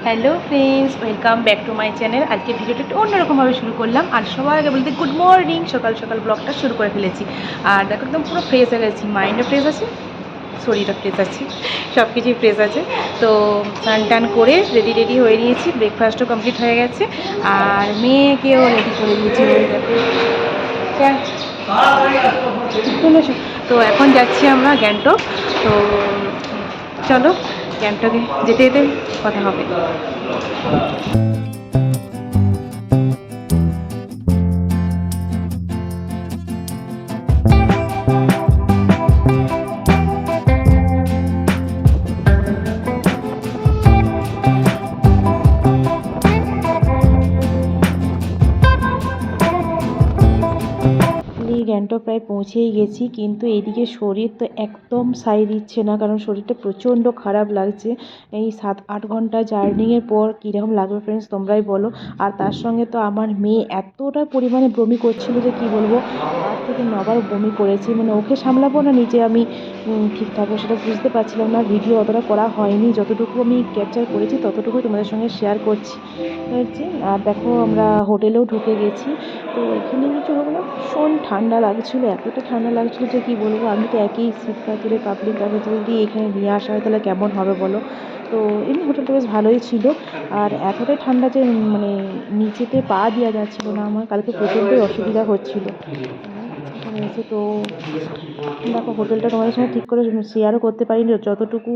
Hello friends, welcome back to my channel. আজকে ভিডিওটা একটু অন্যরকমভাবে শুরু করলাম। আর সবার আগে বলতে গুড মর্নিং। সকাল সকাল ব্লগটা শুরু করে ফেলেছি। আর দেখো একদম পুরো ফ্রেশ হয়ে গেছি, মাইন্ডও ফ্রেশ আছে, শরীরও ফ্রেশ আছে, সব কিছুই ফ্রেশ আছে। তো স্নান টান করে রেডি হয়ে নিয়েছি, ব্রেকফাস্টও কমপ্লিট হয়ে গেছে। আর মেয়েকেও রেডি করে দিয়েছি। তো এখন যাচ্ছি আমরা গ্যাংটক। তো চলো গ্যাংটকে যেতে যেতে কথা হবে। গ্যাংটক প্রায় পৌঁছেই গেছি, কিন্তু এইদিকে শরীর তো একদম সাই দিচ্ছে না, কারণ শরীরটা প্রচণ্ড খারাপ লাগছে। এই 7-8 ঘন্টা জার্নিংয়ের পর কীরকম লাগবে ফ্রেন্ডস তোমরাই বলো। আর তার সঙ্গে তো আমার মেয়ে এতটা পরিমাণে বমি করছিল যে কি বলবো, 8 থেকে 9 বার বমি করেছি। মানে ওকে সামলাবো না নিজে আমি ঠিক থাকবো সেটা বুঝতে পারছিলাম না। ভিডিও অতটা করা হয়নি, যতটুকু আমি ক্যাপচার করেছি ততটুকুই তোমাদের সঙ্গে শেয়ার করছি। আর দেখো আমরা হোটেলেও ঢুকে গেছি। তো এখানে কিছু হবে না, ভীষণ ঠান্ডা লাগছিলো, এতটা ঠান্ডা লাগছিলো যে কী বলবো। আমি তো একই শীতকাল তুলে পাবলিক কাগজ যদি এখানে নিয়ে আসা হয় তাহলে কেমন হবে বলো। তো এমনি হোটেলটা বেশ ভালোই ছিল। আর এতটাই ঠান্ডা যে মানে নিচেতে পা দেওয়া যাচ্ছিলো না, আমার কালকে প্রচণ্ডই অসুবিধা হচ্ছিলো এখানে এসে। তো দেখো হোটেলটা তোমাদের সঙ্গে ঠিক করে শেয়ারও করতে পারিনি, যতটুকু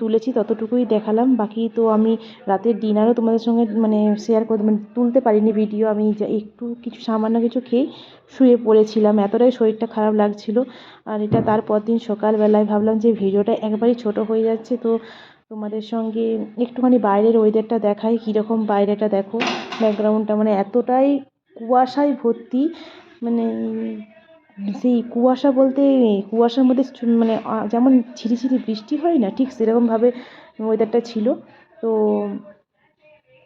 তুলেছি ততটুকুই দেখালাম। বাকি তো আমি রাতের ডিনারও তোমাদের সঙ্গে মানে শেয়ার করতে মানে তুলতে পারিনি ভিডিও। আমি একটু কিছু সামান্য কিছু খেয়েই শুয়ে পড়েছিলাম, এতটাই শরীরটা খারাপ লাগছিল। আর এটা তারপর দিন সকালবেলায় ভাবলাম যে ভিডিওটা একবারই ছোট হয়ে যাচ্ছে, তো তোমাদের সঙ্গে একটুখানি বাইরের ওয়েদারটা দেখাই। কীরকম বাইরেটা দেখো, ব্যাকগ্রাউন্ডটা মানে এতটাই কুয়াশায় ভর্তি। মানে সেই কুয়াশা বলতে কুয়াশার মধ্যে মানে যেমন ঝিরিঝিরি বৃষ্টি হয় না, ঠিক সেরকমভাবে ওয়েদারটা ছিল। তো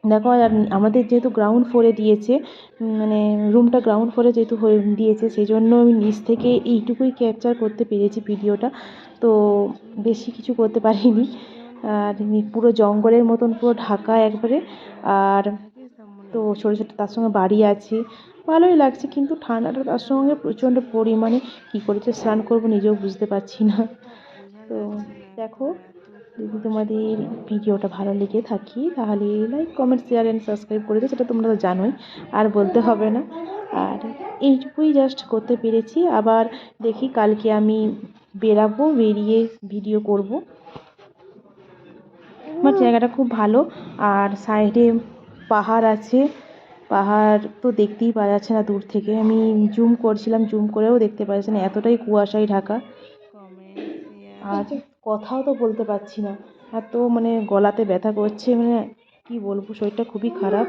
দেখো, আর আমাদের যেহেতু গ্রাউন্ড ফ্লোরে দিয়েছে, মানে রুমটা গ্রাউন্ড ফ্লোরে যেহেতু হয়ে দিয়েছে, সেই জন্য আমি নিচ থেকে এইটুকুই ক্যাপচার করতে পেরেছি ভিডিওটা। তো বেশি কিছু করতে পারিনি। আর পুরো জঙ্গলের মতন পুরো ঢাকা একবারে। আর তো ছোটো ছোটো তার সঙ্গে বাড়ি আছে, ভালোই লাগছে। কিন্তু ঠান্ডাটা তার সঙ্গে প্রচণ্ড পরিমাণে, কী করে যে স্নান করবো নিজেও বুঝতে পারছি না। তো দেখো, যদি তোমাদের ভিডিওটা ভালো লেগে থাকি তাহলে like comment share and subscribe করে দিও, সেটা তোমরা তো জানোই, আর বলতে হবে না। আর এইটুকুই জাস্ট করতে পেরেছি। আবার দেখি কালকে আমি বেরাবো, বেরিয়ে ভিডিও করব। আমার জায়গাটা খুব ভালো, আর সাইডে পাহাড় আছে। পাহাড় তো দেখতেই পাওয়া যাচ্ছে না দূর থেকে, আমি জুম করছিলাম, জুম করেও দেখতে পাচ্ছি না, এতটাই কুয়াশায় ঢাকা। আর কথাও তো বলতে পারছি না, এত মানে গলাতে ব্যথা করছে, মানে কি বলবো, শরীরটা খুবই খারাপ।